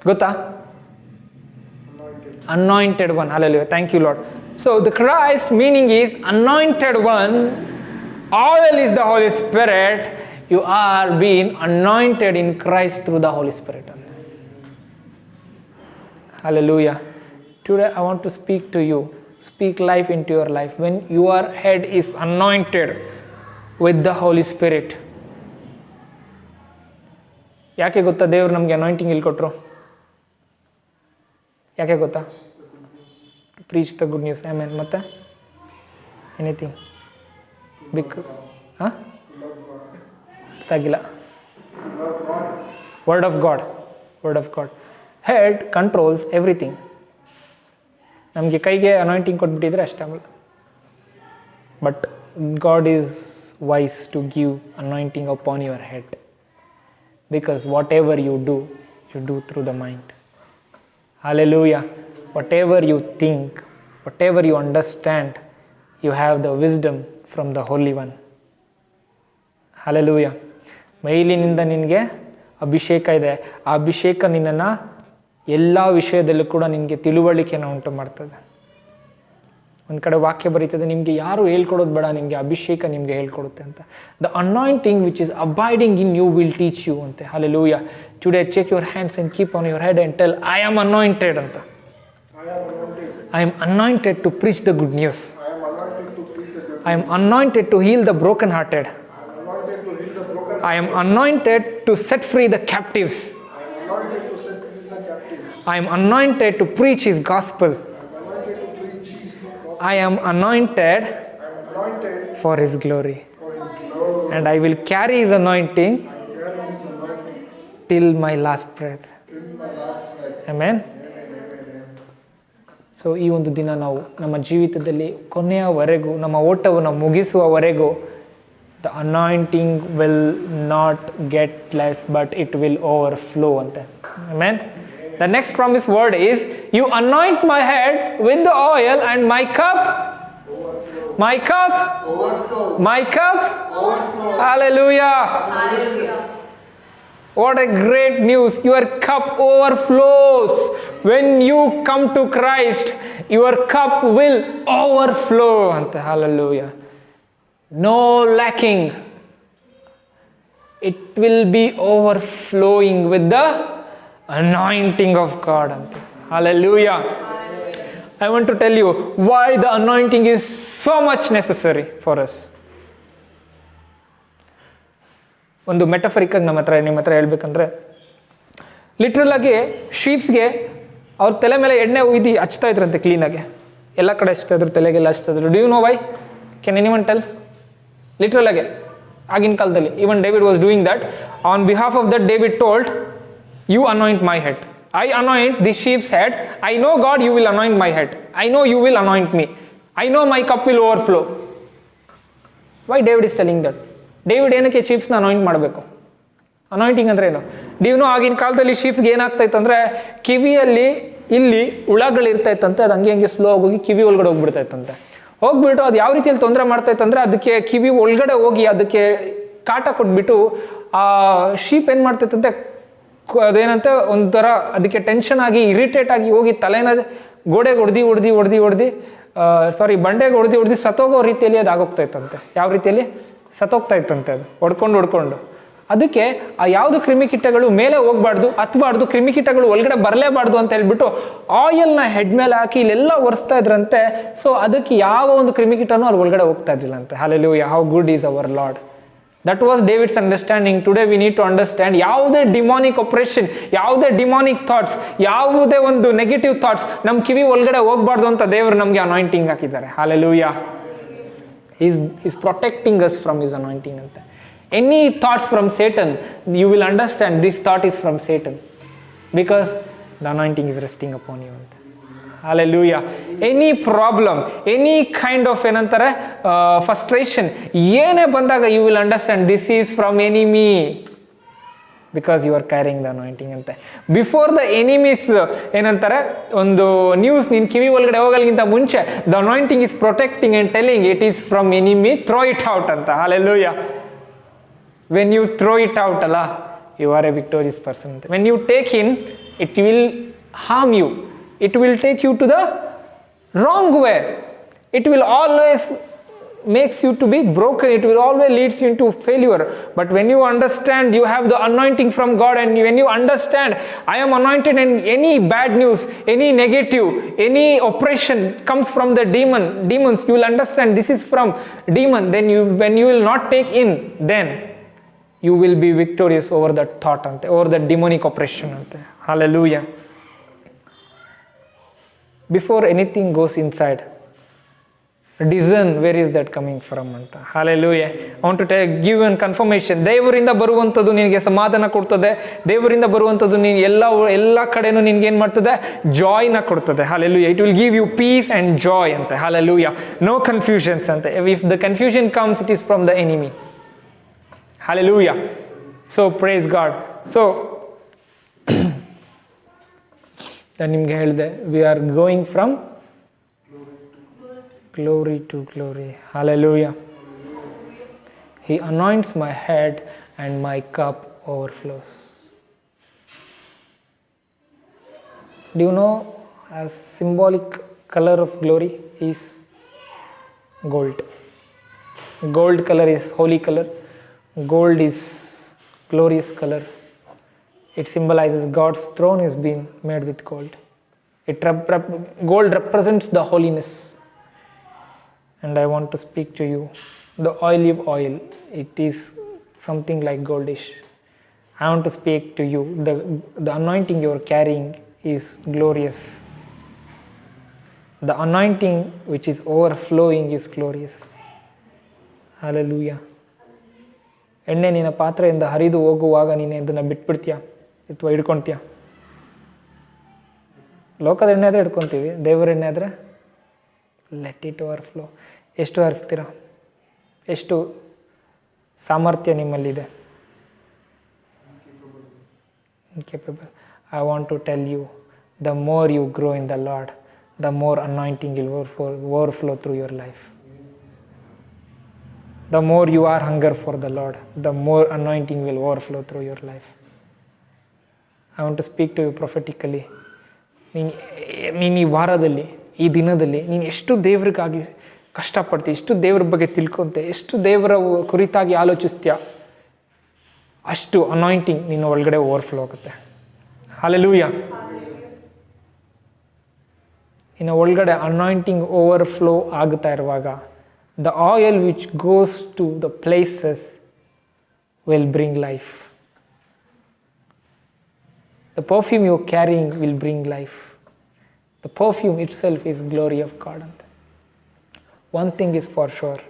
ಗೊತ್ತಾ? Anointed one. Hallelujah. Thank you, Lord. So the Christ meaning is anointed one. Oil is the Holy Spirit. You are being anointed in Christ through the Holy Spirit. Hallelujah. Today I want to speak to you. Speak life into your life. When your head is anointed with the Holy Spirit. ಯಾಕೆ ಗೊತ್ತಾ ದೇವರು ನಮಗೆ anointing ಇಲ್ಲಿ ಕೊಟ್ಟರು? ಯಾಕೆ ಗೊತ್ತಾ? Preach the good news. Amen. ಮತ್ತೆ anything? Because ಗೊತ್ತಾಗಿಲ್ಲ. Word of God. Word of God. Head controls everything. ನಮಗೆ ಕೈಗೆ ಅನಾಯಿಂಟಿಂಗ್ ಕೊಟ್ಬಿಟ್ಟಿದ್ರೆ ಅಷ್ಟೇ. But God is wise to give anointing upon your head. Because whatever you do through the mind. Hallelujah. Whatever you think, whatever you understand, you have the wisdom from the Holy One. Hallelujah. ಮೇಲಿನಿಂದ ನಿನಗೆ ಅಭಿಷೇಕ ಇದೆ. ಆ ಅಭಿಷೇಕ ನಿನ್ನನ್ನು ಎಲ್ಲ ವಿಷಯದಲ್ಲೂ ಕೂಡ ನಿನಗೆ ತಿಳುವಳಿಕೆಯನ್ನು ಉಂಟು ಮಾಡ್ತದೆ. ಒಂದು ಕಡೆ ವಾಕ್ಯ ಬರೀತದೆ, ನಿಮಗೆ ಯಾರು ಹೇಳ್ಕೊಡೋದು ಬೇಡ, ನಿಮಗೆ ಅಭಿಷೇಕ ನಿಮಗೆ ಹೇಳ್ಕೊಡುತ್ತೆ ಅಂತ. The anointing which is abiding in you will teach you ಅಂತೆ. Hallelujah. Today check your hands and keep on your head and tell, I am anointed ಅಂತ. I am anointed to preach the good news. I am anointed to heal the broken hearted. I am anointed to set free the captives. I am anointed to preach his gospel. I am anointed for His glory. And I will carry His anointing till my last breath. Amen. So ಈ ಒಂದು ದಿನ ನಾವು ನಮ್ಮ ಜೀವಿತದಲ್ಲಿ ಕೊನೆಯವರೆಗೂ, ನಮ್ಮ ಓಟವನ್ನು ಮುಗಿಸುವವರೆಗೂ, the anointing will not get less but it will overflow ಅಂತೆ. Amen. The next promise word is, you anoint my head with the oil and my cup overflows. My cup overflows. Hallelujah. Hallelujah. What a great news. Your cup overflows. When you come to Christ, your cup will overflow. Hallelujah. No lacking. It will be overflowing with the anointing of God. Hallelujah. I want to tell you why the anointing is so much necessary for us. ಒಂದು ಮೆಟಫರಿಕ್ ಆಗಿ ನಿಮ್ಮ ಹತ್ರ ಹೇಳ್ಬೇಕಂದ್ರೆ, literal ಆಗಿ ಶೀಪ್ಸ್ಗೆ ಅವ್ರ ತಲೆ ಮೇಲೆ ಎಣ್ಣೆ ಉಯ್ದು ಹಚ್ತಾ ಇದ್ರಂತೆ ಕ್ಲೀನಾಗಿ. ಎಲ್ಲ ಕಡೆ ಹಚ್ತಾ ಇದ್ರು, ತಲೆಗೆಲ್ಲ ಹಚ್ತಾ ಇದ್ರು. Do you know why? Can anyone tell? Literal ಆಗಿ ಆಗಿನ ಕಾಲದಲ್ಲಿ even David was doing that. On behalf of that David told, you anoint my head. I anoint this sheep's head. I know, God, you will anoint my head. I know you will anoint me. I know my cup will overflow. Why David is telling that? David ಏನಕ್ಕೆ ಶೀಪ್ಸ್ನ anoint ಮಾಡಬೇಕು? Anointing ಅಂದ್ರೆ ಏನು? ನೀವು ಆಗಿನ ಕಾಲದಲ್ಲಿ ಶೀಪ್ಸ್ಗೆ ಏನಾಗ್ತಾ ಇತ್ತಂದ್ರೆ, ಕಿವಿಯಲ್ಲಿ ಇಲ್ಲಿ ಹುಳಗಳಿರ್ತಾ ಇತ್ತಂತೆ. ಅದು ಹಂಗೆ ಸ್ಲೋ ಹೋಗಿ ಕಿವಿ ಒಳಗಡೆ ಹೋಗ್ಬಿಡ್ತಾ ಇತ್ತಂತೆ. ಹೋಗ್ಬಿಟ್ಟು ಅದು ಯಾವ ರೀತಿಯಲ್ಲಿ ತೊಂದರೆ ಮಾಡ್ತಾ ಇತ್ತಂದ್ರೆ, ಅದಕ್ಕೆ ಕಿವಿ ಒಳಗಡೆ ಹೋಗಿ ಅದಕ್ಕೆ ಕಾಟ ಕೊಟ್ಬಿಟ್ಟು ಆ ಶೀಪ್ ಏನು ಮಾಡ್ತೈತಂತೆ, ಅದೇನಂತೆ ಒಂಥರ ಅದಕ್ಕೆ ಟೆನ್ಷನ್ ಆಗಿ ಇರಿಟೇಟ್ ಆಗಿ ಹೋಗಿ ತಲೆನ ಗೋಡೆಗೆ ಬಂಡೆಗೆ ಹೊಡೆದು ಸತ್ತೋಗೋ ರೀತಿಯಲ್ಲಿ ಅದು ಆಗೋಗ್ತಾ ಇತ್ತಂತೆ. ಯಾವ ರೀತಿಯಲ್ಲಿ ಸತ್ತೋಗ್ತಾ ಇತ್ತಂತೆ ಅದು ಹೊಡ್ಕೊಂಡು. ಅದಕ್ಕೆ ಆ ಯಾವುದು ಕ್ರಿಮಿಕೀಟಗಳು ಮೇಲೆ ಹೋಗ್ಬಾರ್ದು, ಹತ್ಬಾರ್ದು, ಕ್ರಿಮಿಕೀಟಗಳು ಒಳಗಡೆ ಬರಲೇಬಾರ್ದು ಅಂತ ಹೇಳ್ಬಿಟ್ಟು ಆಯಿಲ್ನ ಹೆಡ್ ಮೇಲೆ ಹಾಕಿ ಇಲ್ಲೆಲ್ಲ ಒರೆಸ್ತಾ ಇದ್ರಂತೆ. ಸೊ ಅದಕ್ಕೆ ಯಾವ ಒಂದು ಕ್ರಿಮಿಕೀಟನೂ ಅಲ್ಲಿ ಒಳಗಡೆ ಹೋಗ್ತಾ ಇದ್ದಿಲ್ಲಂತೆ. Hallelujah. How good is our Lord. That was David's understanding. Today we need to understand, ಯಾವುದೇ ಡಿಮಾನಿಕ್ ಆಪರೇಷನ್, ಯಾವುದೇ ಡಿಮಾನಿಕ್ ಥಾಟ್ಸ್, ಯಾವುದೇ ಒಂದು ನೆಗೆಟಿವ್ ಥಾಟ್ಸ್ ನಮ್ಮ ಕಿವಿ ಒಳಗಡೆ ಹೋಗ್ಬಾರ್ದು ಅಂತ ದೇವರು ನಮಗೆ ಅನಾಯಿಂಟಿಂಗ್ ಹಾಕಿದ್ದಾರೆ. Hallelujah. He's protecting us from His anointing ಅಂತ. Any thoughts from Satan, you will understand this thought is from Satan because the anointing is resting upon you ಅಂತ. Hallelujah. Any problem, any kind of ಏನಂತಾರೆ frustration, ಏನೇ ಬಂದಾಗ you will understand this is from enemy because you are carrying the anointing ಅಂತೆ. Before the enemies ಏನಂತಾರೆ ಒಂದು news ನಿನ್ ಕಿವಿ ಒಳಗಡೆ ಹೋಗಲ್ಗಿಂತ ಮುಂಚೆ the anointing is protecting and telling it is from enemy, throw it out ಅಂತ. Hallelujah. When you throw it out, Allah, you are a victorious person. When you take in, It will harm you. It will take you to the wrong way. It will always makes you to be broken. It will always leads you into failure. But when you understand you have the anointing from God, and when you understand I am anointed, and any bad news, any negative, any oppression comes from the demons, you will understand this is from demon. Then when you will not take in, then you will be victorious over that thought, over the demonic oppression. Hallelujah. Before anything goes inside, discern where is that coming from ಅಂತ. Hallelujah. I want to give one confirmation. ದೇವರಿಂದ ಬರುವಂಥದ್ದು ನಿನಗೆ ಸಮಾಧಾನ ಕೊಡ್ತದೆ. ದೇವರಿಂದ ಬರುವಂಥದ್ದು ನೀನು ಎಲ್ಲ ಕಡೆನೂ ನಿನಗೆ ಏನು ಮಾಡ್ತದೆ? ಜಾಯ್ನ ಕೊಡ್ತದೆ. Hallelujah. It will give you peace and joy ಅಂತ. Hallelujah. No confusions ಅಂತ. If the confusion comes, it is from the enemy. Hallelujah. So praise God. So ನಾನು ನಿಮಗೆ ಹೇಳಿದೆ, we are going from glory to glory. Hallelujah. He anoints my head and my cup overflows. Do you know a symbolic color of glory is gold. Gold color is holy color. Gold is glorious color. It symbolizes God's throne is being made with gold. Gold represents the holiness. And I want to speak to you. The olive oil, it is something like goldish. I want to speak to you. The anointing you are carrying is glorious. The anointing which is overflowing is glorious. Hallelujah. ಎಣ್ಣೆ ನಿನ್ನ ಪಾತ್ರೆಯಿಂದ ಹರಿದು ಹೋಗುವಾಗ ನೀನು ಇದನ್ನು ಬಿಟ್ಬಿಡ್ತೀಯ ಅಥವಾ ಹಿಡ್ಕೊತೀಯ? ಲೋಕದ ಎಣ್ಣೆ ಆದರೆ ಹಿಡ್ಕೊತೀವಿ, ದೇವರ ಎಣ್ಣೆ ಆದರೆ ಲೆಟ್ ಇಟ್ ಓವರ್ಫ್ಲೋ. ಎಷ್ಟು ಹರಿಸ್ತೀರ? ಎಷ್ಟು ಸಾಮರ್ಥ್ಯ ನಿಮ್ಮಲ್ಲಿದೆ? Incapable. I want to tell you, the more you grow in the Lord, the more anointing will overflow through your life. The more you are hunger for the Lord, the more anointing will overflow through your life. I want to speak to you prophetically. ನೀನು ಈ ವಾರದಲ್ಲಿ, ಈ ದಿನದಲ್ಲಿ ನೀನು ಎಷ್ಟು ದೇವ್ರಿಗಾಗಿ ಕಷ್ಟಪಡ್ತೀಯ, ಎಷ್ಟು ದೇವ್ರ ಬಗ್ಗೆ ತಿಳ್ಕೊಂತೆ, ಎಷ್ಟು ದೇವರ ಕುರಿತಾಗಿ ಆಲೋಚಿಸ್ತೀಯ, ಅಷ್ಟು ಅನಾಯಿಂಟಿಂಗ್ ನಿನ್ನ ಒಳಗಡೆ ಓವರ್ಫ್ಲೋ ಆಗುತ್ತೆ. Hallelujah. ನಿನ್ನ ಒಳಗಡೆ ಅನಾಯಿಂಟಿಂಗ್ ಓವರ್ಫ್ಲೋ ಆಗುತ್ತಾ ಇರುವಾಗ, the oil which goes to the places will bring life. The perfume you are carrying will bring life. The perfume itself is glory of God. One thing is for sure,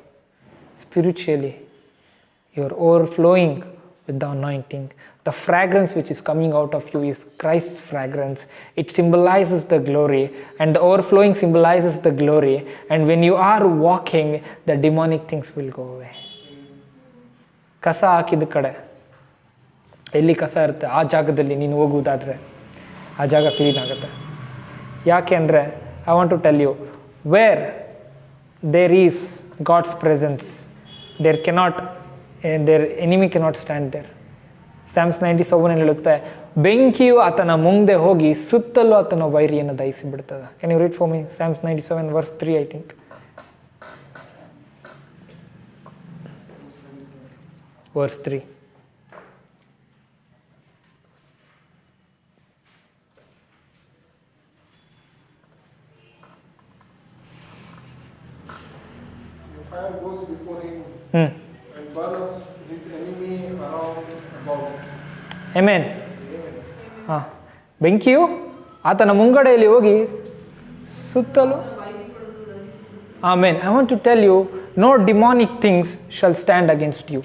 spiritually you are overflowing with the anointing. The fragrance which is coming out of you is Christ's fragrance. It symbolizes the glory, and the overflowing symbolizes the glory. And when you are walking, the demonic things will go away. ಕಸ ಹಾಕಿದ ಕಡೆ, ಎಲ್ಲಿ ಕಸ ಇರುತ್ತೆ ಆ ಜಾಗದಲ್ಲಿ ನೀನು ಹೋಗುವುದಾದರೆ ಆ ಜಾಗ ಕ್ಲೀನ್ ಆಗುತ್ತೆ. ಯಾಕೆ ಅಂದರೆ, I want to tell you, where there is God's presence, there enemy cannot stand there. Psalms 97 ಹೇಳುತ್ತೆ, ಬೆಂಕಿಯು ಆತನ ಮುಂದೆ ಹೋಗಿ ಸುತ್ತಲೂ ಆತನ ವೈರಿಯನ್ನು ದಹಿಸಿ ಬಿಡ್ತದೆ. Can you read for me Psalms 97 verse 3, I think. Verse 3. The fire goes before him and burns his enemy around about. Amen. ಬೆಂಕಿಯು ಆತನ ಮುಂಗಡೆಯಲ್ಲಿ ಹೋಗಿ ಸುತ್ತಲೂ. Amen. I want to tell you, no demonic things shall stand against you.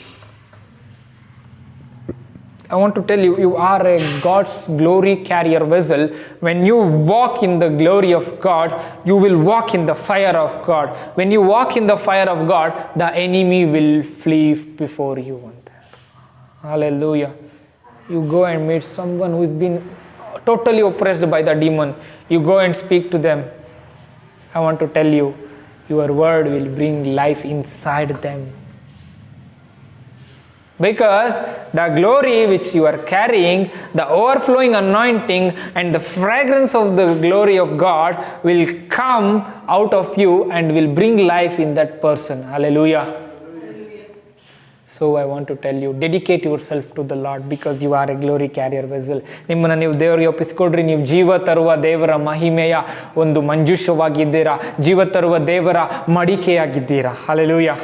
I want to tell you, you are a God's glory carrier vessel. When you walk in the glory of God, you will walk in the fire of God. When you walk in the fire of God, the enemy will flee before you. Hallelujah. You go and meet someone who has been totally oppressed by the demon. You go and speak to them. I want to tell you, your word will bring life inside them. Because the glory which you are carrying, the overflowing anointing and the fragrance of the glory of God will come out of you and will bring life in that person. Hallelujah. So I want to tell you, dedicate yourself to the Lord because you are a glory carrier vessel. ನಿಮ್ಮನ್ನು ನೀವು ದೇವರಿಗೆ ಒಪ್ಪಿಸಿಕೊಡ್ರಿ. ನೀವು ಜೀವ ತರುವ ದೇವರ ಮಹಿಮೆಯ ಒಂದು ಮಂಜೂಷವಾಗಿದ್ದೀರಾ, ಜೀವ ತರುವ ದೇವರ ಮಡಿಕೆಯಾಗಿದ್ದೀರಾ. ಹಲ್ಲೆಲೂಯಾ.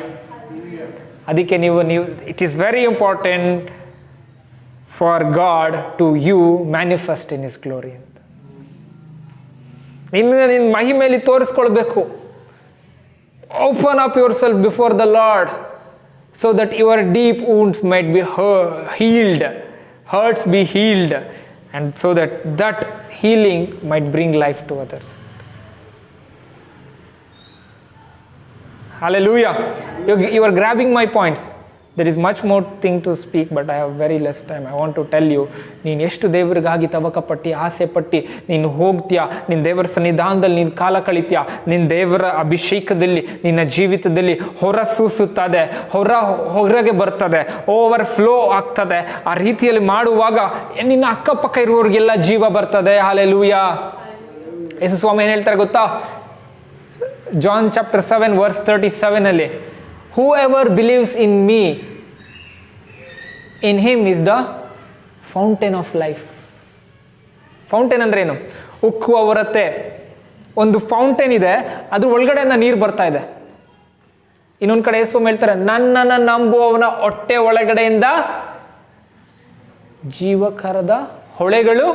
ಅದಕ್ಕೆ ನೀವು it is very important for God to you manifest in his glory ಅಂತ. ನಿನ್ನ ಮಹಿಮೆಯಲ್ಲಿ ತೋರಿಸ್ಕೊಳ್ಬೇಕು. Open up yourself before the Lord so that your deep wounds might be healed, hurts be healed, and so that healing might bring life to others. Hallelujah. You are grabbing my points. There is much more thing to speak, but I have very less time. I want to tell you, ನೀನು ಎಷ್ಟು ದೇವರಿಗಾಗಿ ತವಕಪಟ್ಟು ಆಸೆ ಪಟ್ಟು ನೀನು ಹೋಗ್ತೀಯಾ, ನಿನ್ನ ದೇವರ ಸನ್ನಿಧಾನದಲ್ಲಿ ನೀನು ಕಾಲ ಕಳಿತೀಯಾ, ನಿನ್ನ ದೇವರ ಅಭಿಷೇಕದಲ್ಲಿ ನಿನ್ನ ಜೀವಿತದಲ್ಲಿ ಹೊರಸೂಸುತ್ತದೆ, ಹೊರಗೆ ಬರ್ತದೆ, ಓವರ್ ಫ್ಲೋ ಆಗ್ತದೆ. ಆ ರೀತಿಯಲ್ಲಿ ಮಾಡುವಾಗ ನಿನ್ನ ಅಕ್ಕಪಕ್ಕ ಇರುವವ್ರಿಗೆಲ್ಲ ಜೀವ ಬರ್ತದೆ. ಹಲ್ಲೆಲೂಯಾ. ಯೇಸು ಸ್ವಾಮಿ ಏನು ಹೇಳ್ತಾರೆ ಗೊತ್ತಾ? John chapter 7 verse 37 ಅಲ್ಲಿ, whoever believes in me, in him is the fountain of life. Fountain ಅಂದ್ರೆ ಏನು? ಉಕ್ಕುವ ಹೊರತೆ ಒಂದು ಫೌಂಟೇನ್ ಇದೆ, ಅದು ಒಳಗಡೆಯಿಂದ ನೀರು ಬರ್ತಾ ಇದೆ. ಇನ್ನೊಂದು ಕಡೆ ಯೇಸು ಹೇಳ್ತಾರೆ, ನನ್ನನ್ನು ನಂಬುವವನ ಹೊಟ್ಟೆ ಒಳಗಡೆಯಿಂದ ಜೀವಕರದ ಹೊಳೆಗಳು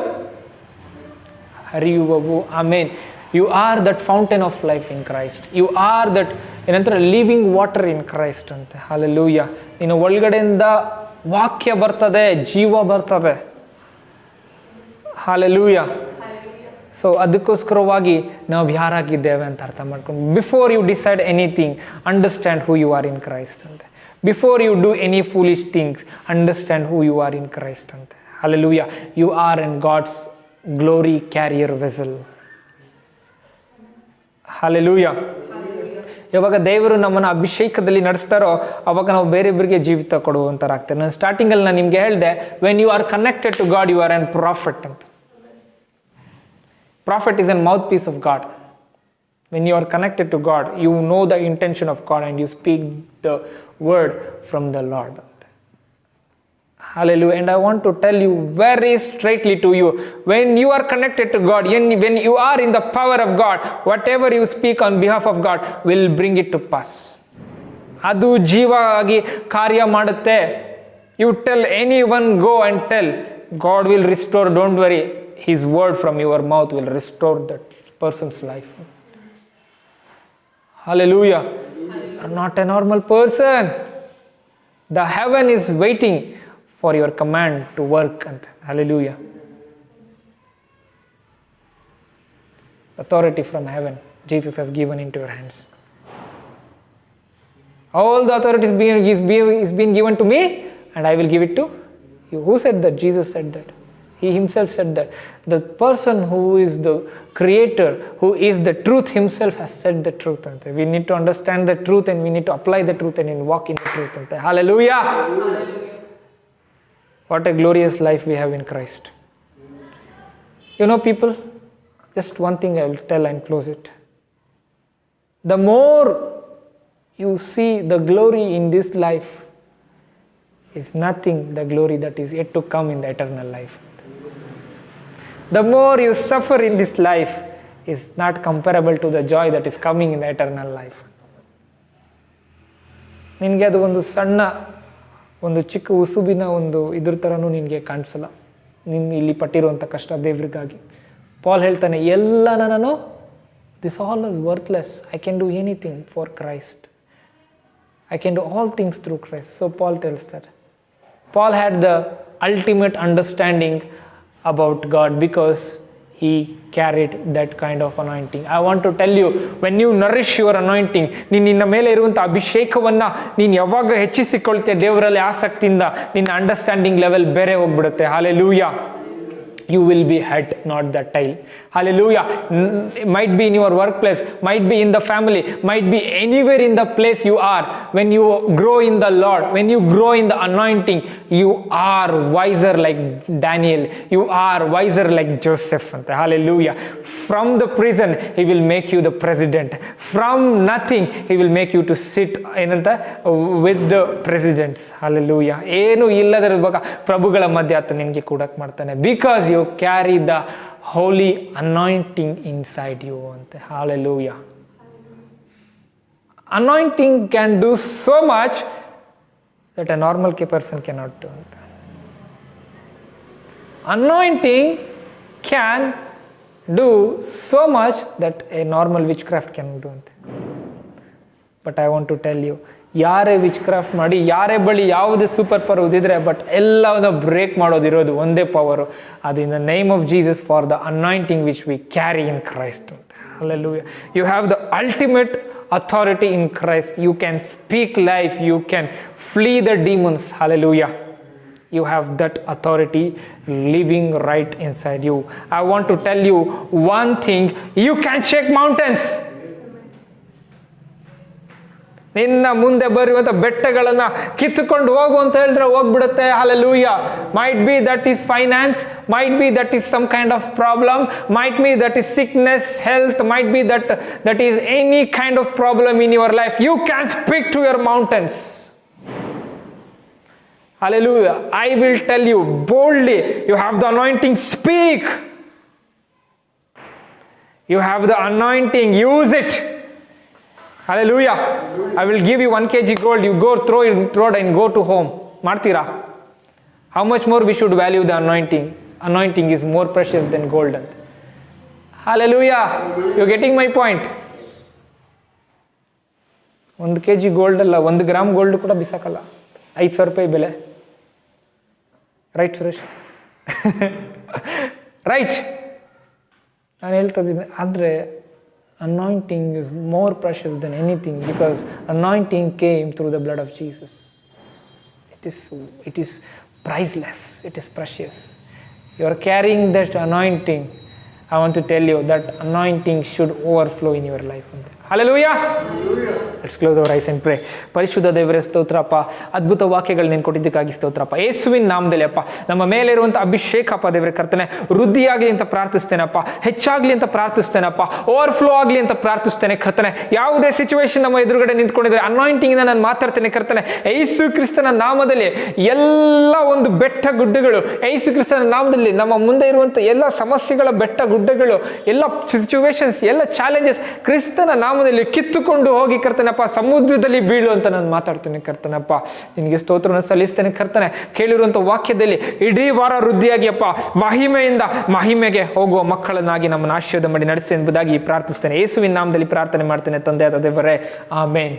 ಹರಿಯುವವು. ಆಮೇನ್. You are that fountain of life in Christ. You are that ಏನಂತಾರೆ ಲಿವಿಂಗ್ ವಾಟರ್ ಇನ್ ಕ್ರೈಸ್ಟ್ ಅಂತೆ. ಹಲ್ಲೆಲೂಯಾ. ನೀನು ಒಳಗಡೆಯಿಂದ ವಾಕ್ಯ ಬರ್ತದೆ, ಜೀವ ಬರ್ತದೆ. ಹಲ್ಲೆಲೂಯಾ. ಸೊ ಅದಕ್ಕೋಸ್ಕರವಾಗಿ ನಾವು ಯಾರಾಗಿದ್ದೇವೆ ಅಂತ ಅರ್ಥ ಮಾಡ್ಕೊಂಡು, before you decide anything, understand who you are in Christ ಅಂತೆ. Before you do any foolish things, understand who you are in Christ ಅಂತೆ. Hallelujah. You are in God's glory carrier vessel. Hallelujah. ಯಾವಾಗ ದೇವರು ನಮ್ಮನ್ನು ಅಭಿಷೇಕದಲ್ಲಿ ನಡೆಸ್ತಾರೋ ಅವಾಗ ನಾವು ಬೇರೆಯವರಿಗೆ ಜೀವಿತ ಕೊಡುವಂಥರಾಗ್ತೇವೆ. ನಾನು ಸ್ಟಾರ್ಟಿಂಗಲ್ಲಿ ನಾನು ನಿಮಗೆ ಹೇಳಿದೆ, when you are connected to God you are an prophet ಅಂತ. Prophet is an mouthpiece of God. When you are connected to God, you know the intention of God and you speak the word from the Lord. Hallelujah. And I want to tell you very straightly to you, when you are connected to God, when you are in the power of God, whatever you speak on behalf of God will bring it to pass. ಅದು ಜೀವ ಆಗಿ ಕಾರ್ಯ ಮಾಡುತ್ತೆ. You tell anyone, go and tell, God will restore, don't worry, his word from your mouth will restore that person's life. Hallelujah. You are not a normal person. The heaven is waiting for your command to work. Hallelujah. Authority from heaven Jesus has given into your hands. All the authority is being given to me and I will give it to you. Who said that? Jesus said that. He himself said that. The person who is the creator, who is the truth himself has said the truth. We need to understand the truth and we need to apply the truth and walk in the truth. Hallelujah. Hallelujah. What a glorious life we have in Christ. You know, people, just one thing I will tell and close it. The more you see the glory in this life is nothing the glory that is yet to come in the eternal life. The more you suffer in this life is not comparable to the joy that is coming in the eternal life. ನಿನಗೆ ಅದು ಒಂದು ಚಿಕ್ಕ ಉಸುಬಿನ ಒಂದು ಇದ್ರ ಥರನೂ ನಿನಗೆ ಕಾಣಿಸಲ್ಲ. ನೀನು ಇಲ್ಲಿ ಪಟ್ಟಿರುವಂಥ ಕಷ್ಟ ದೇವ್ರಿಗಾಗಿ. ಪಾಲ್ ಹೇಳ್ತಾನೆ, ಎಲ್ಲ ನಾನು this all is worthless. I can do anything for Christ. I can do all things through Christ. So Paul tells that. Paul had the ultimate understanding about God because he carried that kind of anointing. I want to tell you, when you nourish your anointing, ನಿನ್ನ ಮೇಲೆ ಇರುವಂಥ ಅಭಿಷೇಕವನ್ನು ನೀನು ಯಾವಾಗ ಹೆಚ್ಚಿಸಿಕೊಳ್ತೀಯ ದೇವರಲ್ಲಿ ಆಸಕ್ತಿಯಿಂದ, ನಿನ್ನ understanding level ಬೇರೆ ಹೋಗ್ಬಿಡುತ್ತೆ. Hallelujah. You will be head, not the tail. Hallelujah. Might be in your workplace, might be in the family, might be anywhere in the place you are. When you grow in the Lord, when you grow in the anointing, you are wiser like Daniel. You are wiser like Joseph. Hallelujah. From the prison, he will make you the president. From nothing, he will make you to sit with the presidents. Hallelujah. ಏನು ಇಲ್ಲದರ ಬಗ್ಗೆ ಪ್ರಭುಗಳ ಮಧ್ಯೆ ಆತ ನಿನಗೆ ಕೂಡಕ್ ಮಾಡ್ತಾನೆ. Because you carry the holy anointing inside you. ante. Hallelujah. Anointing can do so much that a normal person cannot do. Anointing can do so much that a normal witchcraft can do. But I want to tell you, ಯಾರೇ ವಿಚ್ಕ್ರಾಫ್ಟ್ ಮಾಡಿ ಯಾರೇ ಬಳಿ ಯಾವುದೇ super power ಇದ್ದಿದ್ರೆ but ಎಲ್ಲವನ್ನ break ಮಾಡೋದಿರೋದು ಒಂದೇ power, ಅದು in the name of Jesus for the anointing which we carry in Christ ಅಂತ. Hallelujah. You have the ultimate authority in Christ. You can speak life. You can flee the demons. Hallelujah. You have that authority living right inside you. I want to tell you one thing. You can shake mountains. ನಿನ್ನ ಮುಂದೆ ಬರುವಂತ ಬೆಟ್ಟಗಳನ್ನ ಕಿತ್ತುಕೊಂಡು ಹೋಗು ಅಂತ ಹೇಳಿದ್ರೆ ಹೋಗ್ಬಿಡುತ್ತೆ. Hallelujah. Might be that is finance, might be that is some kind of problem, might be that is sickness, health, might be that is any kind of problem in your life. You can speak to your mountains. Hallelujah. I will tell you boldly, you have the anointing, speak. You have the anointing, use it. Hallelujah. I will give you 1 kg gold. You go throw it in road and go to home. Martira. How much more we should value the anointing? Anointing is more precious than gold. Hallelujah. You're getting my point? 1 kg gold ಅಲ್ಲ, 1 gram gold ಕೂಡ ಬಿಸಾಕಲ್ಲ. 5,000 ರೂಪಾಯಿ ಬೆಲೆ. Right Suresh? Right. ನಾನು ಹೇಳ್ತಾ ಇದ್ದೀನಿ, ಆದರೆ anointing is more precious than anything, because anointing came through the blood of Jesus. It is priceless. It is precious. You are carrying that anointing. I want to tell you that anointing should overflow in your life. Hallelujah. Let's close our eyes and pray. ಪರಿಶುದ್ಧ ದೇವರೇ ಸ್ತೋತ್ರಪ್ಪ, ಅದ್ಭುತ ವಾಕ್ಯಗಳು ನೀನು ಕೊಟ್ಟಿದ್ದಕ್ಕಾಗಿ ಸ್ತೋತ್ರಪ್ಪ. ಯೇಸುವಿನ ನಾಮದಲ್ಲಿ ಅಪ್ಪ, ನಮ್ಮ ಮೇಲೆ ಇರುವಂಥ ಅಭಿಷೇಕ ಅಪ್ಪ ದೇವರೇ ಕರ್ತನೆ ವೃದ್ಧಿಯಾಗಲಿ ಅಂತ ಪ್ರಾರ್ಥಿಸ್ತೇನಪ್ಪ, ಹೆಚ್ಚಾಗಲಿ ಅಂತ ಪ್ರಾರ್ಥಿಸ್ತೇನಪ್ಪ, ಓವರ್ಫ್ಲೋ ಆಗಲಿ ಅಂತ ಪ್ರಾರ್ಥಿಸ್ತೇನೆ ಕರ್ತನೆ. ಯಾವುದೇ ಸಿಚುವೇಶನ್ ನಮ್ಮ ಎದುರುಗಡೆ ನಿಂತ್ಕೊಂಡಿದ್ರೆ ಅನಾಯಿಂಟಿಂಗ್ ನಾನು ಮಾತಾಡ್ತೇನೆ ಕರ್ತನೆ. ಯೇಸು ಕ್ರಿಸ್ತನ ನಾಮದಲ್ಲಿ ಎಲ್ಲ ಒಂದು ಬೆಟ್ಟ ಗುಡ್ಡಗಳು, ಯೇಸು ಕ್ರಿಸ್ತನ ನಾಮದಲ್ಲಿ ನಮ್ಮ ಮುಂದೆ ಇರುವಂಥ ಎಲ್ಲ ಸಮಸ್ಯೆಗಳ ಬೆಟ್ಟ ಗುಡ್ಡಗಳು, ಎಲ್ಲ ಸಿಚುವೇಶನ್ಸ್, ಎಲ್ಲ ಚಾಲೆಂಜಸ್ ಕ್ರಿಸ್ತನ ನಾಮದಲ್ಲಿ ಕಿತ್ತುಕೊಂಡು ಹೋಗಿ ಕರ್ತನಪ್ಪ ಸಮುದ್ರದಲ್ಲಿ ಬೀಳು ಅಂತ ನಾನು ಮಾತಾಡ್ತೇನೆ ಕರ್ತನಪ್ಪ. ನಿನಗೆ ಸ್ತೋತ್ರವನ್ನು ಸಲ್ಲಿಸ್ತೇನೆ ಕರ್ತನೆ. ಕೇಳಿರುವಂಥ ವಾಕ್ಯದಲ್ಲಿ ಇಡೀ ವಾರ ವೃದ್ಧಿಯಾಗಿ ಅಪ್ಪ ಮಹಿಮೆಯಿಂದ ಮಹಿಮೆಗೆ ಹೋಗುವ ಮಕ್ಕಳನ್ನಾಗಿ ನಮ್ಮನ್ನು ಆಶೀರ್ವಾದ ಮಾಡಿ ನಡೆಸಿ ಎಂಬುದಾಗಿ ಪ್ರಾರ್ಥಿಸ್ತೇನೆ. ಯೇಸುವಿನ ನಾಮದಲ್ಲಿ ಪ್ರಾರ್ಥನೆ ಮಾಡ್ತೇನೆ ತಂದೆಯಾದ ದೇವರೇ, ಆಮೇನ್.